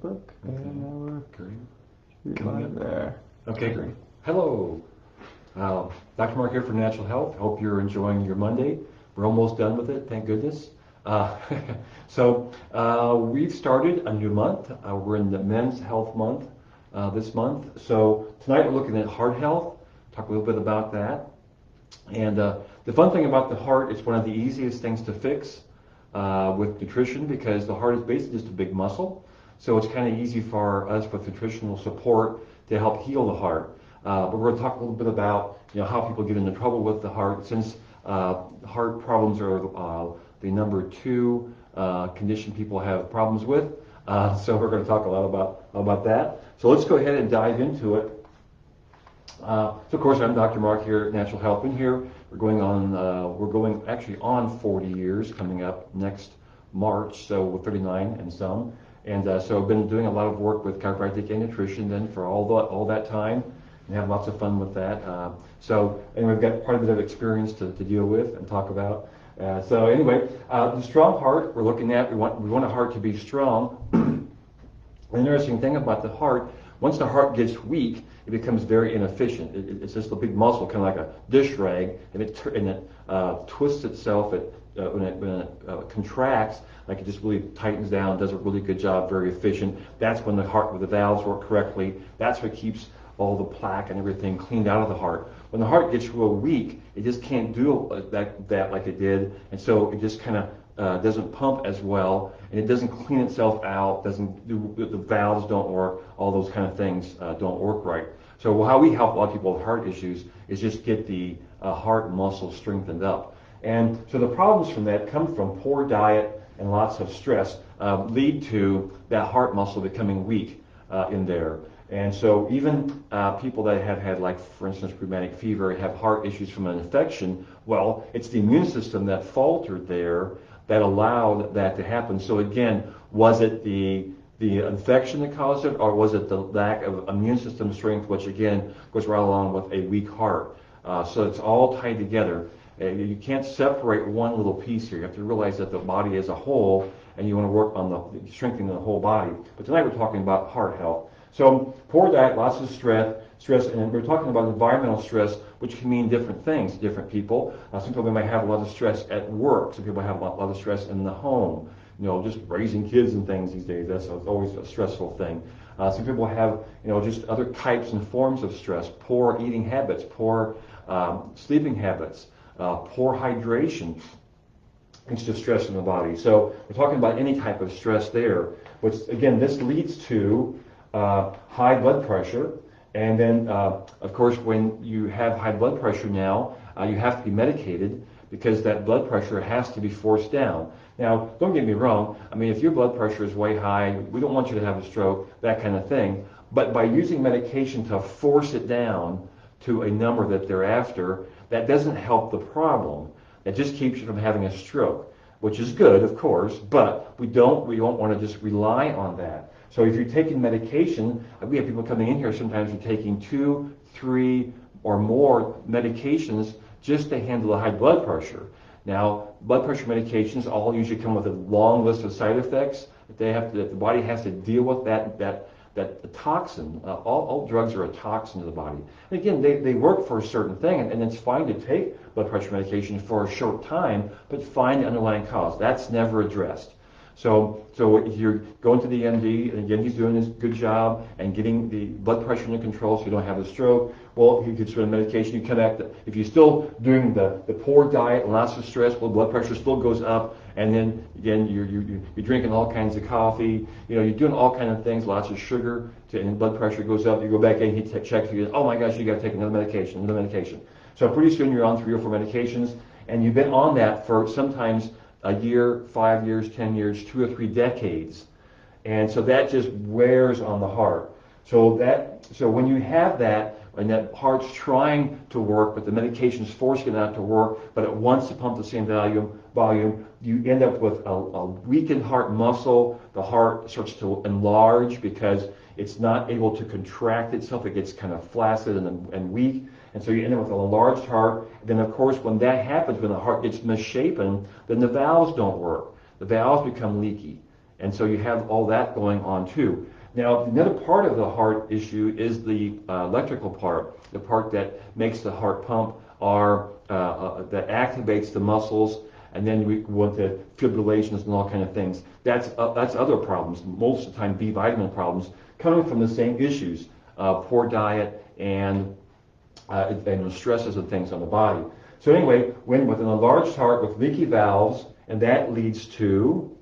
Facebook, and Great. we're live there. Okay, great. Hello. Dr. Mark here for Natural Health. Hope you're enjoying your Monday. We're almost done with it, thank goodness. We've started a new month. We're in the Men's Health Month this month. So tonight we're looking at heart health, talk a little bit about that. And the fun thing about the heart, it's one of the easiest things to fix with nutrition because the heart is basically just a big muscle. So it's kind of easy for us with nutritional support to help heal the heart. But we're going to talk a little bit about how people get into trouble with the heart, since heart problems are the number 2 condition people have problems with. So we're going to talk a lot about that. So let's go ahead and dive into it. So of course I'm Dr. Mark here at Natural Health. In here we're going actually on 40 years coming up next March. So we're 39 and some. And so I've been doing a lot of work with chiropractic and nutrition then for all that time, and have lots of fun with that. And we've got quite a bit of experience to deal with and talk about. The strong heart we're looking at, we want a heart to be strong. The interesting thing about the heart, once the heart gets weak, it becomes very inefficient. It's just a big muscle, kind of like a dish rag, and it twists itself. When it contracts, like it just really tightens down, does a really good job, very efficient. That's when the valves work correctly. That's what keeps all the plaque and everything cleaned out of the heart. When the heart gets real weak, it just can't do that like it did, and so it just kind of doesn't pump as well, and it doesn't clean itself out. The valves don't work. All those kind of things don't work right. So how we help a lot of people with heart issues is just get the heart muscle strengthened up. And so the problems from that come from poor diet and lots of stress lead to that heart muscle becoming weak in there. And so even people that have had, like, for instance, rheumatic fever, have heart issues from an infection, well, it's the immune system that faltered there that allowed that to happen. So again, was it the infection that caused it, or was it the lack of immune system strength, which again goes right along with a weak heart? So it's all tied together. You can't separate one little piece here. You have to realize that the body is a whole, and you want to work on strengthening the whole body. But tonight we're talking about heart health. So poor diet, lots of stress, and we're talking about environmental stress, which can mean different things to different people. Some people might have a lot of stress at work. Some people have a lot of stress in the home. Just raising kids and things these days. That's always a stressful thing. Some people have, just other types and forms of stress. Poor eating habits, poor sleeping habits. Poor hydration. It's just stress in the body. So we're talking about any type of stress there, which again, this leads to high blood pressure. And then, of course, when you have high blood pressure now, you have to be medicated because that blood pressure has to be forced down. Now, don't get me wrong. I mean, if your blood pressure is way high, we don't want you to have a stroke, that kind of thing. But by using medication to force it down to a number that they're after, that doesn't help the problem. That just keeps you from having a stroke, which is good, of course, but we don't want to just rely on that. So if you're taking medication, we have people coming in here sometimes who are taking 2, 3, or more medications just to handle the high blood pressure. Now, blood pressure medications all usually come with a long list of side effects that the body has to deal with that toxin. All drugs are a toxin to the body. And again, they work for a certain thing, and it's fine to take blood pressure medication for a short time, but find the underlying cause. That's never addressed. So if you're going to the MD, and again, he's doing his good job and getting the blood pressure under control so you don't have a stroke, well, he could start medication, you connect it. If you're still doing the poor diet and lots of stress, well, blood pressure still goes up, and then again, you're drinking all kinds of coffee, you're doing all kinds of things, lots of sugar, and blood pressure goes up, you go back in, he checks you, oh my gosh, you got to take another medication. So pretty soon you're on 3 or 4 medications, and you've been on that for sometimes a year, 5 years, 10 years, 2 or 3 decades. And so that just wears on the heart. So when you have that, and that heart's trying to work, but the medication's forcing it not to work, but it wants to pump the same volume, you end up with a weakened heart muscle. The heart starts to enlarge because it's not able to contract itself. It gets kind of flaccid and weak. And so you end up with an enlarged heart. And then, of course, when that happens, when the heart gets misshapen, then the valves don't work. The valves become leaky. And so you have all that going on too. Now, another part of the heart issue is the electrical part, the part that makes the heart pump, or that activates the muscles, and then we want the fibrillations and all kind of things. That's other problems. Most of the time, B vitamin problems coming from the same issues: poor diet and stresses and things on the body. So anyway, when with an enlarged heart with leaky valves, and that leads to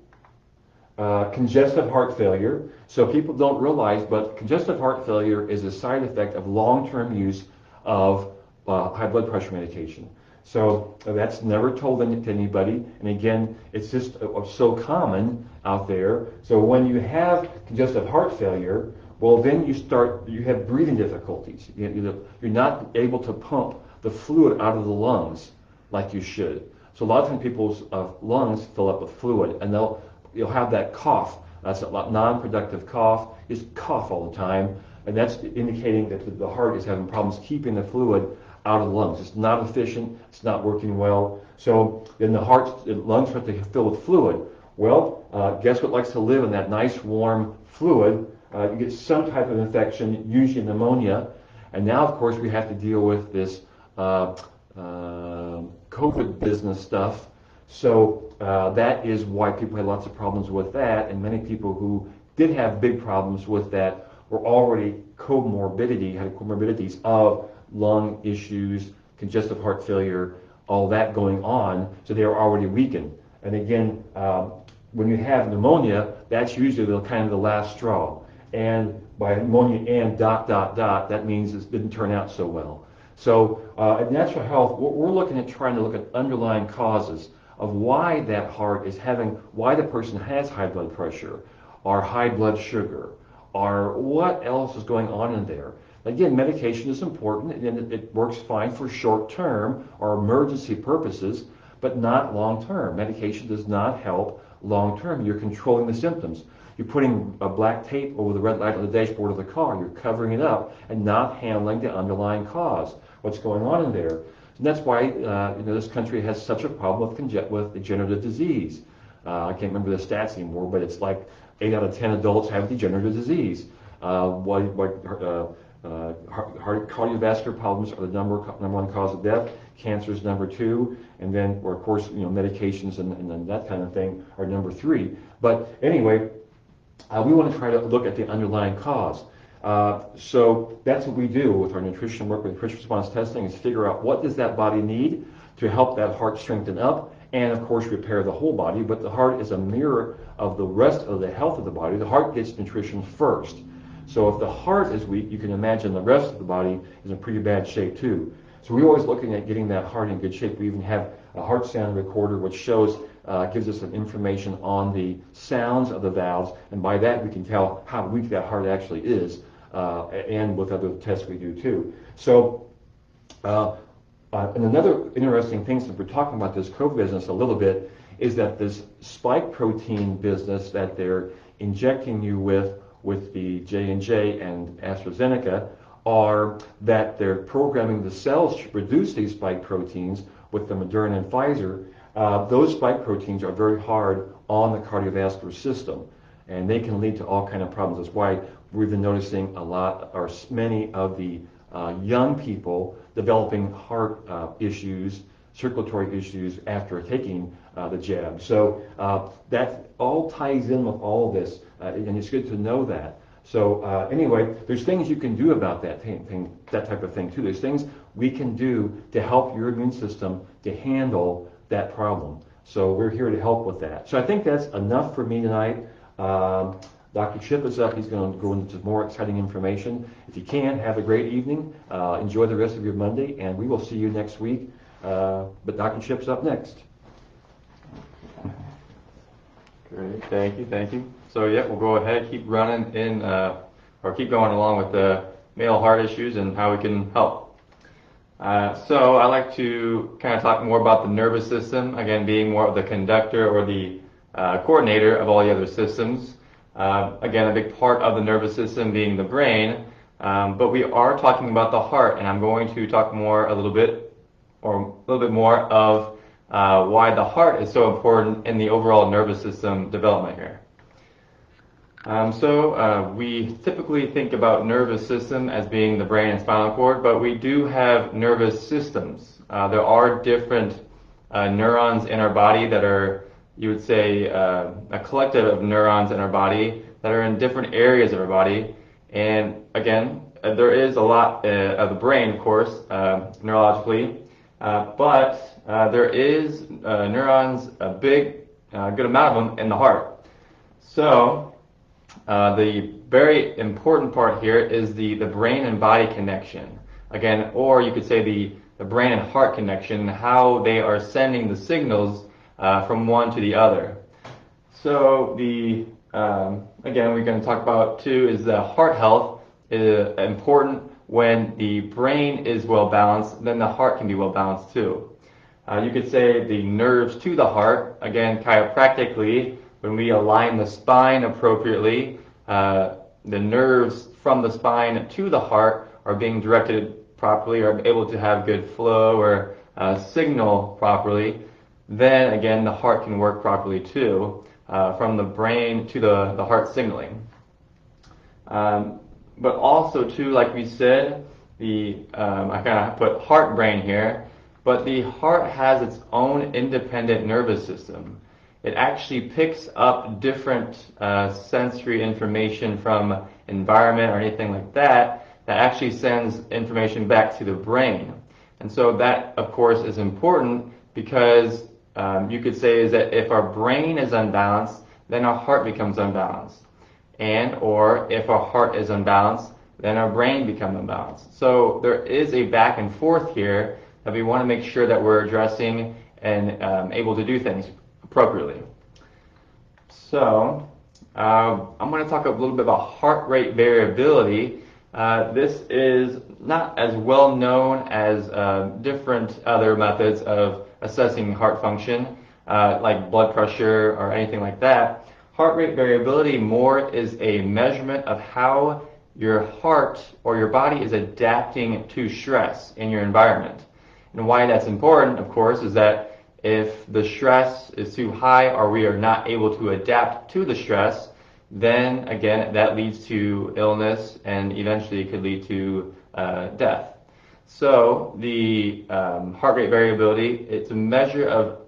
congestive heart failure. So people don't realize, but congestive heart failure is a side effect of long-term use of high blood pressure medication. So that's never told to anybody. And again, it's just so common out there. So when you have congestive heart failure, well, then you have breathing difficulties. You're not able to pump the fluid out of the lungs like you should. So a lot of times people's lungs fill up with fluid, and you'll have that cough. That's a non-productive cough. Just cough all the time, and that's indicating that the heart is having problems keeping the fluid out of the lungs. It's not efficient. It's not working well. So then the lungs start to fill with fluid. Well, guess what likes to live in that nice warm fluid? You get some type of infection, usually pneumonia. And now, of course, we have to deal with this COVID business stuff. So that is why people had lots of problems with that, and many people who did have big problems with that were already had comorbidities of lung issues, congestive heart failure, all that going on, so they were already weakened. And again, when you have pneumonia, that's usually kind of the last straw. And by pneumonia and ... that means it didn't turn out so well. So in natural health, we're looking at trying to look at underlying causes of why that heart is why the person has high blood pressure, or high blood sugar, or what else is going on in there. Again, medication is important, and it works fine for short-term or emergency purposes, but not long-term. Medication does not help long-term. You're controlling the symptoms. You're putting a black tape over the red light on the dashboard of the car. You're covering it up and not handling the underlying cause, what's going on in there. And that's why this country has such a problem with degenerative disease. I can't remember the stats anymore, but it's like 8 out of 10 adults have degenerative disease. Cardiovascular problems are the number one cause of death. Cancer is number 2, and then, of course, medications and that kind of thing are number 3. But anyway, we want to try to look at the underlying cause. So that's what we do with our nutrition work, with nutrition response testing, is figure out what does that body need to help that heart strengthen up, and of course repair the whole body. But the heart is a mirror of the rest of the health of the body. The heart gets nutrition first. So if the heart is weak, you can imagine the rest of the body is in pretty bad shape too. So we're always looking at getting that heart in good shape. We even have a heart sound recorder which gives us some information on the sounds of the valves, and by that we can tell how weak that heart actually is, and with other tests we do too. So, and another interesting thing, since we're talking about this COVID business a little bit, is that this spike protein business that they're injecting you with the J&J and AstraZeneca, are that they're programming the cells to produce these spike proteins with the Moderna and Pfizer. Those spike proteins are very hard on the cardiovascular system, and they can lead to all kind of problems. That's why we've been noticing many of the young people developing heart issues, circulatory issues after taking the jab. So that all ties in with all of this, and it's good to know that. So anyway, there's things you can do about that type of thing too. There's things we can do to help your immune system to handle that problem. So we're here to help with that. So I think that's enough for me tonight. Dr. Chip is up. He's going to go into more exciting information. If you can, have a great evening. Enjoy the rest of your Monday, and we will see you next week. But Dr. Chip's up next. Great, thank you. So yeah, we'll go ahead, keep running or keep going along with the male heart issues and how we can help. So I like to kind of talk more about the nervous system, again being more of the conductor or the coordinator of all the other systems. Again, a big part of the nervous system being the brain, but we are talking about the heart, and I'm going to talk a little bit more of why the heart is so important in the overall nervous system development here. We typically think about nervous system as being the brain and spinal cord, but we do have nervous systems. There are different neurons in our body that are, you would say, a collective of neurons in our body that are in different areas of our body. And again, there is a lot of the brain, of course, neurologically, but there is neurons, a good amount of them in the heart. So, the very important part here is the brain and body connection. Again, or you could say the brain and heart connection, how they are sending the signals from one to the other. So again, we're going to talk about too is the heart health is important. When the brain is well balanced, then the heart can be well balanced too. You could say the nerves to the heart, again, chiropractically, when we align the spine appropriately, the nerves from the spine to the heart are being directed properly, are able to have good flow or signal properly. Then again, the heart can work properly too, from the brain to the heart signaling. But also too, like we said, I kind of put heart brain here, but the heart has its own independent nervous system. It actually picks up different sensory information from environment or anything like that actually sends information back to the brain. And so that, of course, is important because you could say is that if our brain is unbalanced, then our heart becomes unbalanced. Or if our heart is unbalanced, then our brain becomes unbalanced. So there is a back and forth here that we want to make sure that we're addressing and able to do things appropriately. So I'm going to talk a little bit about heart rate variability. This is not as well known as different other methods of assessing heart function, like blood pressure or anything like that. Heart rate variability more is a measurement of how your heart or your body is adapting to stress in your environment. And why that's important, of course, is that if the stress is too high or we are not able to adapt to the stress, then again, that leads to illness and eventually it could lead to death. So the heart rate variability, it's a measure of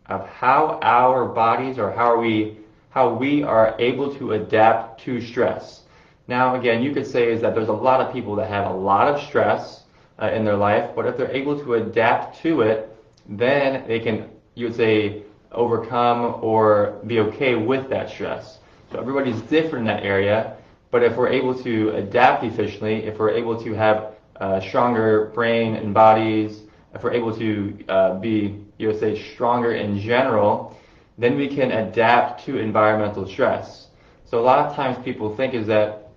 how our bodies or how we are able to adapt to stress. Now again, you could say is that there's a lot of people that have a lot of stress in their life, but if they're able to adapt to it, then they can, you would say, overcome or be okay with that stress. So everybody's different in that area, but if we're able to adapt efficiently, if we're able to have stronger brain and bodies, if we're able to be, you would say, stronger in general, then we can adapt to environmental stress. So a lot of times people think is that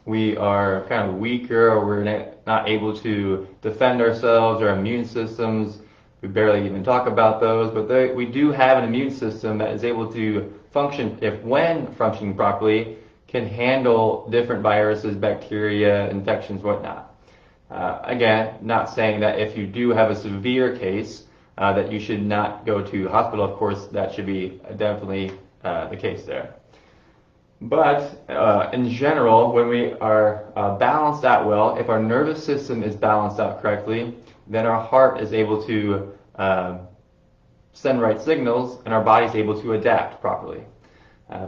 we are kind of weaker or we're not able to defend ourselves, our immune systems, we barely even talk about those, but we do have an immune system that is able to function, when functioning properly, can handle different viruses, bacteria, infections, whatnot. Again, not saying that if you do have a severe case, that you should not go to hospital. Of course, that should be definitely the case there. But in general, when we are balanced out well, if our nervous system is balanced out correctly, then our heart is able to send right signals and our body is able to adapt properly.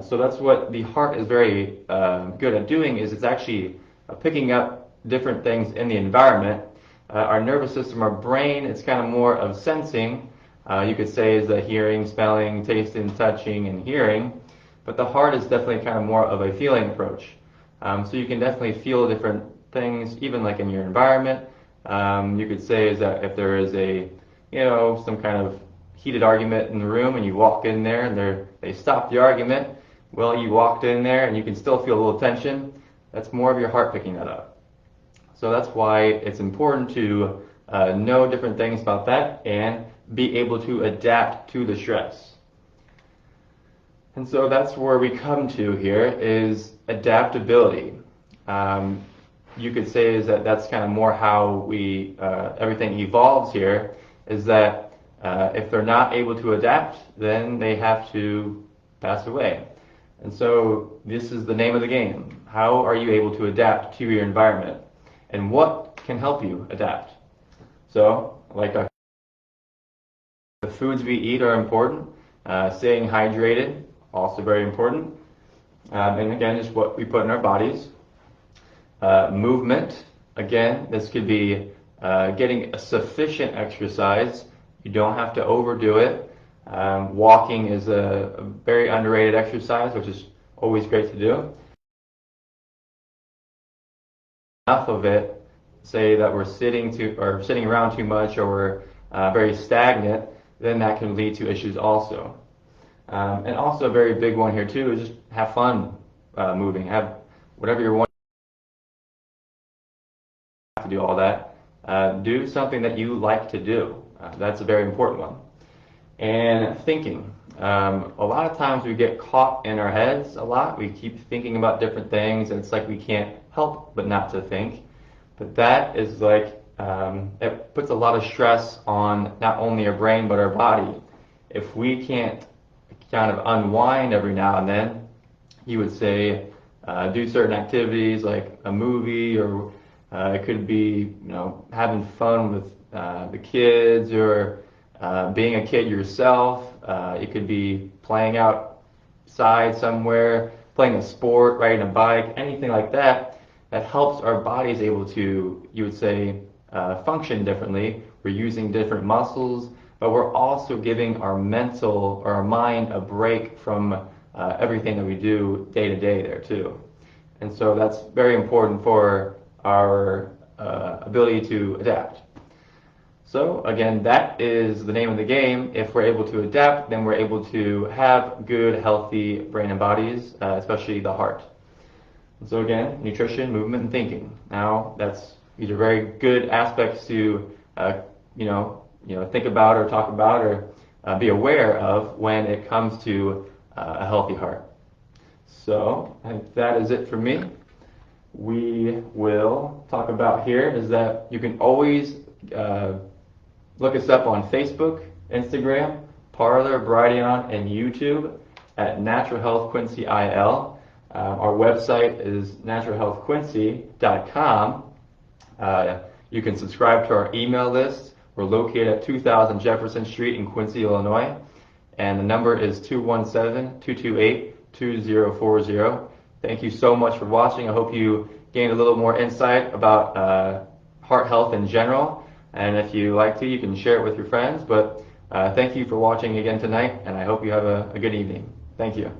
So that's what the heart is very good at doing, is it's actually picking up different things in the environment. Our nervous system, our brain, it's kind of more of sensing. You could say is the hearing, smelling, tasting, touching, and hearing. But the heart is definitely kind of more of a feeling approach. So you can definitely feel different things, even like in your environment. You could say is that if there is some kind of heated argument in the room and you walk in there and they stop the argument, well, you walked in there and you can still feel a little tension. That's more of your heart picking that up. So that's why it's important to know different things about that and be able to adapt to the stress. And so that's where we come to here is adaptability. You could say is that that's kind of more how we everything evolves here, is that if they're not able to adapt, then they have to pass away. And so this is the name of the game. How are you able to adapt to your environment? And what can help you adapt? So, like the foods we eat are important. Staying hydrated, also very important. And again, just what we put in our bodies. Movement, again, this could be getting a sufficient exercise. You don't have to overdo it. Walking is a very underrated exercise, which is always great to do. Enough of it, say that we're sitting around too much, or we're very stagnant, then that can lead to issues also. And also a very big one here too is just have fun moving. Have whatever you're wanting to do, all that. Do something that you like to do. That's a very important one. And thinking. A lot of times we get caught in our heads a lot. We keep thinking about different things, and it's like we can't help but not to think. But that is like, it puts a lot of stress on not only our brain but our body. If we can't kind of unwind every now and then, you would say, do certain activities like a movie, or it could be, having fun with the kids, or being a kid yourself. It could be playing outside somewhere, playing a sport, riding a bike, anything like that. That helps our bodies able to, you would say, function differently. We're using different muscles, but we're also giving our mental or our mind a break from everything that we do day to day there too. And so that's very important for our ability to adapt. So again, that is the name of the game. If we're able to adapt, then we're able to have good, healthy brain and bodies, especially the heart. And so again, nutrition, movement, and thinking. Now, these are very good aspects to, think about or talk about or be aware of when it comes to a healthy heart. So I think that is it for me. We will talk about here is that you can always look us up on Facebook, Instagram, Parler, Brighteon, and YouTube at Natural Health Quincy IL. Our website is naturalhealthquincy.com. You can subscribe to our email list. We're located at 2000 Jefferson Street in Quincy, Illinois. And the number is 217-228-2040. Thank you so much for watching. I hope you gained a little more insight about heart health in general. And if you like to, you can share it with your friends. But thank you for watching again tonight, and I hope you have a good evening. Thank you.